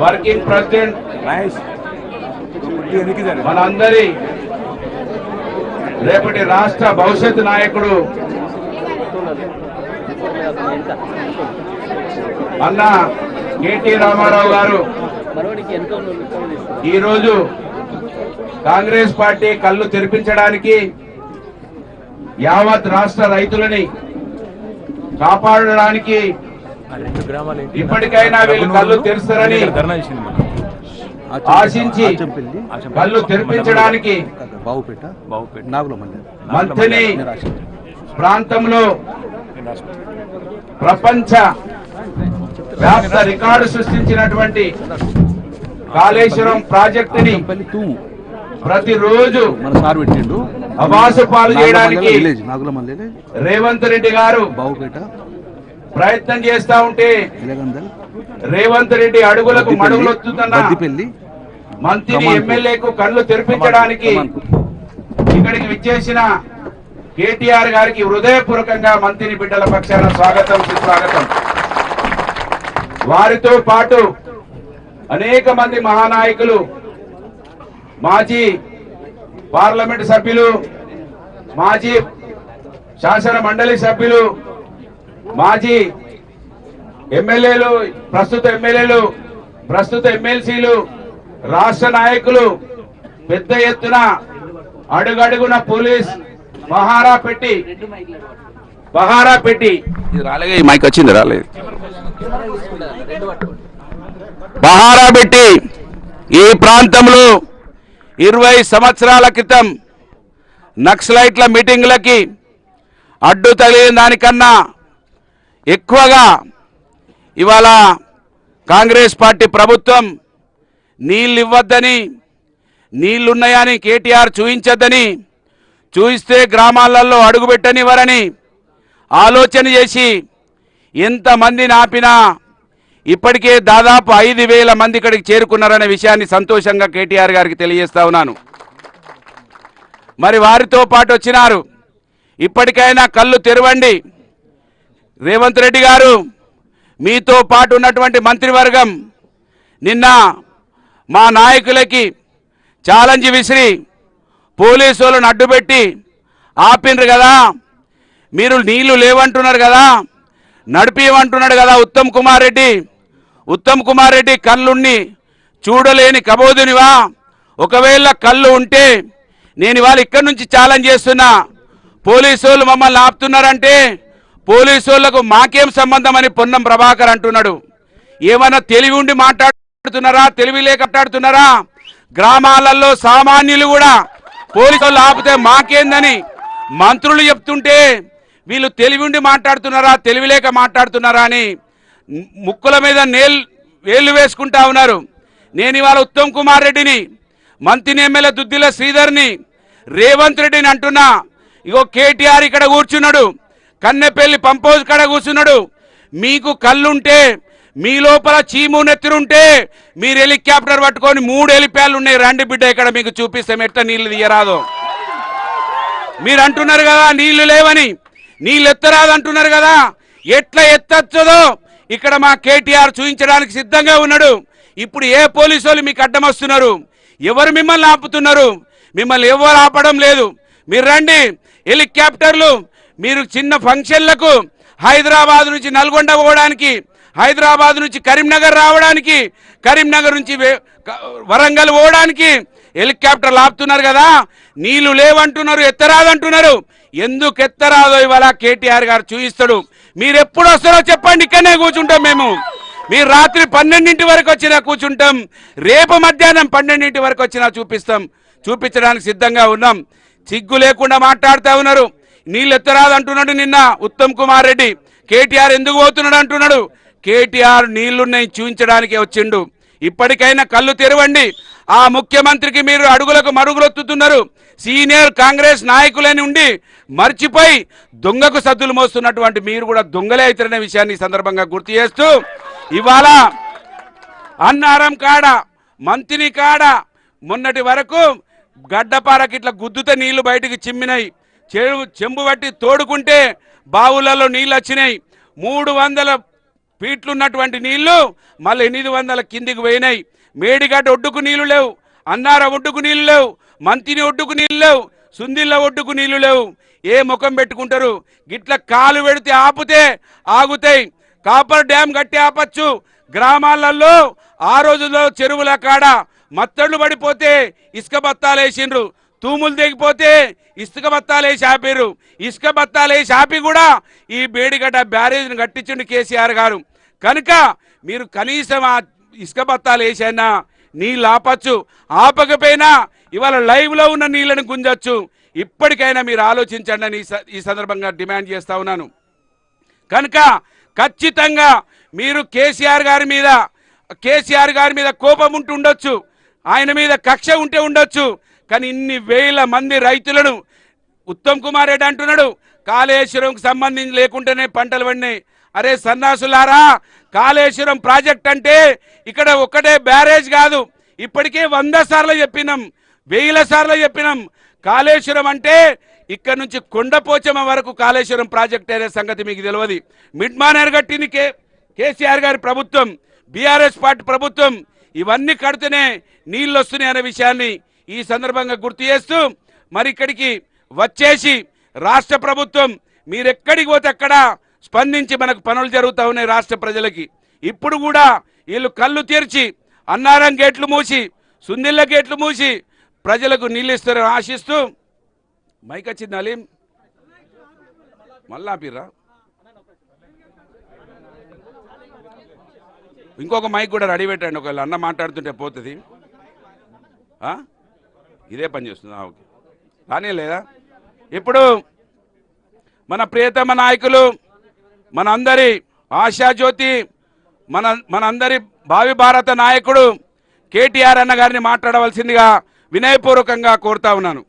Working president మనందరి రేపటి రాష్ట్ర భవిష్యత్ నాయకుడు అన్న కేటీ రామారావు గారు ఈరోజు కాంగ్రెస్ పార్టీ కళ్ళు తెరిపించడానికి యావత్ రాష్ట్ర రైతులని కాపాడడానికి ఇప్పటికైనా వీళ్ళు కళ్ళు తెరుస్తారని ఆశించి కళ్ళు తెరిపించడానికి మంత్రిని ప్రాంతంలో ప్రపంచ వ్యాప్త రికార్డు సృష్టించినటువంటి కాళేశ్వరం ప్రాజెక్టుని ప్రతిరోజు అవాసు పాలు చేయడానికి రేవంత్ రెడ్డి గారు ప్రయత్నం చేస్తా ఉంటే రేవంత్ రెడ్డి అడుగులకు మడుగులొత్తుతున్న మంత్రిని ఎమ్మెల్యేకు కళ్ళు తెరిపించడానికి ఇక్కడికి విచ్చేసిన కేటీఆర్ గారికి హృదయపూర్వకంగా మంత్రిని బిడ్డల పక్షాన స్వాగతం సుస్వాగతం. వారితో పాటు అనేక మంది మహానాయకులు, మాజీ పార్లమెంటు సభ్యులు, మాజీ శాసన మండలి సభ్యులు, మాజీ ఎమ్మెల్యేలు, ప్రస్తుత ఎమ్మెల్సీలు, రాష్ట్ర నాయకులు పెద్ద ఎత్తున అడుగడుగున పోలీస్ పహారా పెట్టి మైక్ వచ్చింది రాలేదు పహారా పెట్టి ఈ ప్రాంతంలో 20 సంవత్సరాల క్రితం నక్సలైట్ల మీటింగ్లకి అడ్డు తగిలిన దానికన్నా ఎక్కువగా ఇవాళ కాంగ్రెస్ పార్టీ ప్రభుత్వం నీళ్ళు ఇవ్వద్దని, నీళ్లున్నాయని కేటీఆర్ చూయించద్దని, చూయిస్తే గ్రామాలలో అడుగుపెట్టనివ్వరని ఆలోచన చేసి ఎంతమందిని ఆపినా ఇప్పటికే దాదాపు 5,000 మంది ఇక్కడికి చేరుకున్నారనే విషయాన్ని సంతోషంగా కేటీఆర్ గారికి తెలియజేస్తా ఉన్నాను. మరి వారితో పాటు వచ్చినారు. ఇప్పటికైనా కళ్ళు తెరవండి. రేవంత్ రెడ్డి గారు, మీతో పాటు ఉన్నటువంటి మంత్రివర్గం నిన్న మా నాయకులకి ఛాలెంజ్ విసిరి పోలీసు వాళ్ళను అడ్డుపెట్టి ఆపినరు కదా, మీరు నీళ్లు లేవంటున్నారు కదా, నడిపియమంటున్నాడు కదా ఉత్తమ్ కుమార్ రెడ్డి కళ్ళున్ని చూడలేని కబోదునివా? ఒకవేళ కళ్ళు ఉంటే నేను ఇవాళ ఇక్కడి నుంచి ఛాలెంజ్ చేస్తున్నా, పోలీసు వాళ్ళు మమ్మల్ని ఆపుతున్నారంటే పోలీసు వాళ్లకు మాకేం సంబంధం అని పొన్నం ప్రభాకర్ అంటున్నాడు. ఏమన్నా తెలివి ఉండి మాట్లాడుతున్నారా? తెలివి లేక మాట్లాడుతున్నారా? గ్రామాలలో సామాన్యులు కూడా పోలీసు వాళ్ళు ఆపితే మాకేందని మంత్రులు చెప్తుంటే వీళ్ళు తెలివి ఉండి మాట్లాడుతున్నారా, తెలివి లేక మాట్లాడుతున్నారా అని ముక్కుల మీద వేళ్లు వేసుకుంటా ఉన్నారు. నేను ఇవాళ ఉత్తమ్ కుమార్ రెడ్డిని, మంత్రి ఎమ్మెల్యే దుద్దిల శ్రీధర్ని, రేవంత్ రెడ్డిని అంటున్నా, ఇగో కేటీఆర్ ఇక్కడ కూర్చున్నాడు, కన్నెపల్లి పంప్ హౌస్ కాడ కూర్చున్నాడు. మీకు కళ్ళుంటే, మీ లోపల చీము నెత్తిరుంటే మీరు హెలికాప్టర్ పట్టుకొని 3 హెలిప్యాడ్లు ఉన్నాయి, రండి బిడ్డ ఇక్కడ మీకు చూపిస్తాం ఎట్లా నీళ్లు తీయరాదో. మీరు అంటున్నారు కదా నీళ్లు లేవని, నీళ్ళు ఎత్తరాదు అంటున్నారు కదా, ఎట్లా ఎత్తచ్చదో ఇక్కడ మా కేటీఆర్ చూపించడానికి సిద్ధంగా ఉన్నాడు. ఇప్పుడు ఏ పోలీసు వాళ్ళు మీకు అడ్డం వస్తున్నారు? ఎవరు మిమ్మల్ని ఆపుతున్నారు? మిమ్మల్ని ఎవరు ఆపడం లేదు. మీరు రండి, హెలికాప్టర్లు మీరు చిన్న ఫంక్షన్లకు హైదరాబాద్ నుంచి నల్గొండ పోవడానికి, హైదరాబాద్ నుంచి కరీంనగర్ రావడానికి, కరీంనగర్ నుంచి వరంగల్ పోవడానికి హెలికాప్టర్లు ఆపుతున్నారు కదా, నీళ్లు లేవంటున్నారు, ఎత్తరాదంటున్నారు. ఎందుకు ఎత్తరాదో ఇవాళ కేటీఆర్ గారు చూపిస్తాడు. మీరు ఎప్పుడు వస్తారో చెప్పండి, ఇక్కడనే కూర్చుంటాం మేము. మీరు రాత్రి 12 వరకు వచ్చినా కూర్చుంటాం, రేపు మధ్యాహ్నం 12 వరకు వచ్చినా చూపించడానికి సిద్ధంగా ఉన్నాం. సిగ్గు లేకుండా మాట్లాడుతూ ఉన్నారు. నీళ్ళు ఎత్తరాదు అంటున్నాడు నిన్న ఉత్తమ్ కుమార్ రెడ్డి. కేటీఆర్ ఎందుకు పోతున్నాడు అంటున్నాడు. కేటీఆర్ నీళ్లున్నాయి చూపించడానికే వచ్చిండు. ఇప్పటికైనా కళ్ళు తెరవండి. ఆ ముఖ్యమంత్రికి మీరు అడుగులకు మరుగులొత్తుతున్నారు. సీనియర్ కాంగ్రెస్ నాయకులని ఉండి మర్చిపోయి దొంగకు సద్దులు మోస్తున్నటువంటి మీరు కూడా దొంగలే అవుతారనే విషయాన్ని సందర్భంగా గుర్తు చేస్తూ, ఇవాళ అన్నారం కాడ, మంతిని కాడ మొన్నటి వరకు గడ్డపారకి ఇట్లా గుద్దుతే నీళ్లు బయటికి చిమ్మినాయి. చెంబు బట్టి తోడుకుంటే బావులలో నీళ్ళు వచ్చినాయి. 300 ఫీట్లు ఉన్నటువంటి నీళ్లు మళ్ళీ 800 కిందికి పోయినాయి. మేడిగడ్డ ఒడ్డుకు నీళ్లు లేవు, అన్నార ఒడ్డుకు నీళ్లు లేవు, మంతిని ఒడ్డుకు నీళ్లు లేవు, సుందిళ్ళ ఒడ్డుకు నీళ్లు లేవు. ఏ ముఖం పెట్టుకుంటారు? గిట్ల కాలు పెడితే ఆపితే ఆగుతాయి. కాపర్ డ్యామ్ కట్టి ఆపచ్చు. గ్రామాలలో ఆ రోజుల్లో చెరువుల కాడ మత్తళ్ళు పడిపోతే ఇసుక బత్తాలు వేసిండ్రు, తూములు తెగిపోతే ఇసుక బత్తాలు వేసి ఆపిర్రు. ఇసుక బత్తాలు వేసి ఆపి కూడా ఈ మేడిగడ్డ బ్యారేజ్ని కట్టించండి కేసీఆర్ గారు. కనుక మీరు కనీసం ఆ ఇసుక బత్తాలు వేసైనా నీళ్ళు ఆపచ్చు. ఆపకపోయినా ఇవాళ లైవ్లో ఉన్న నీళ్ళని గుంజచ్చు. ఇప్పటికైనా మీరు ఆలోచించండి అని ఈ సందర్భంగా డిమాండ్ చేస్తా ఉన్నాను. కనుక ఖచ్చితంగా మీరు కేసీఆర్ గారి మీద కోపం ఉంటూ ఉండొచ్చు, ఆయన మీద కక్ష ఉంటే ఉండొచ్చు. కానీ ఇన్ని వేల మంది రైతులను ఉత్తమ్ కుమార్ రెడ్డి అంటున్నాడు కాళేశ్వరంకు సంబంధించి లేకుంటేనే పంటలు పడినాయి. అరే సన్నాసులారా, కాళేశ్వరం ప్రాజెక్ట్ అంటే ఇక్కడ ఒక్కటే బ్యారేజ్ కాదు. ఇప్పటికే 100 సార్లు చెప్పినాం, 1000 సార్లు చెప్పినాం. కాళేశ్వరం అంటే ఇక్కడ నుంచి కొండపోచమ్మ వరకు కాళేశ్వరం ప్రాజెక్ట్ అనే సంగతి మీకు తెలియదు. మిడ్మానేర్ కట్టింది కేసీఆర్ గారి ప్రభుత్వం, బీఆర్ఎస్ పార్టీ ప్రభుత్వం. ఇవన్నీ కడితేనే నీళ్ళు వస్తున్నాయి అనే విషయాన్ని ఈ సందర్భంగా గుర్తు చేస్తూ మరి ఇక్కడికి వచ్చేసి రాష్ట్ర ప్రభుత్వం మీరెక్కడికి పోతే అక్కడ స్పందించి మనకు పనులు జరుగుతూ ఉన్నాయి రాష్ట్ర ప్రజలకి. ఇప్పుడు కూడా వీళ్ళు కళ్ళు తెరిచి అన్నారం గేట్లు మూసి, సుందిళ్ళ గేట్లు మూసి ప్రజలకు నీళ్ళు ఇస్తారని ఆశిస్తూ మైక్ వచ్చింది అలీం మళ్ళా ఆపిర్రా. ఇంకొక మైక్ కూడా రెడీ పెట్టండి, ఒకవేళ అన్న మాట్లాడుతుంటే పోతుంది. ఇదే పని చేస్తుంది. ఓకే, రానే లేదా? ఇప్పుడు మన ప్రియతమ నాయకులు, మనందరి ఆశాజ్యోతి, మనందరి భావి భారత నాయకుడు కేటీఆర్ అన్న గారిని మాట్లాడవలసిందిగా వినయపూర్వకంగా కోరుతా ఉన్నాను.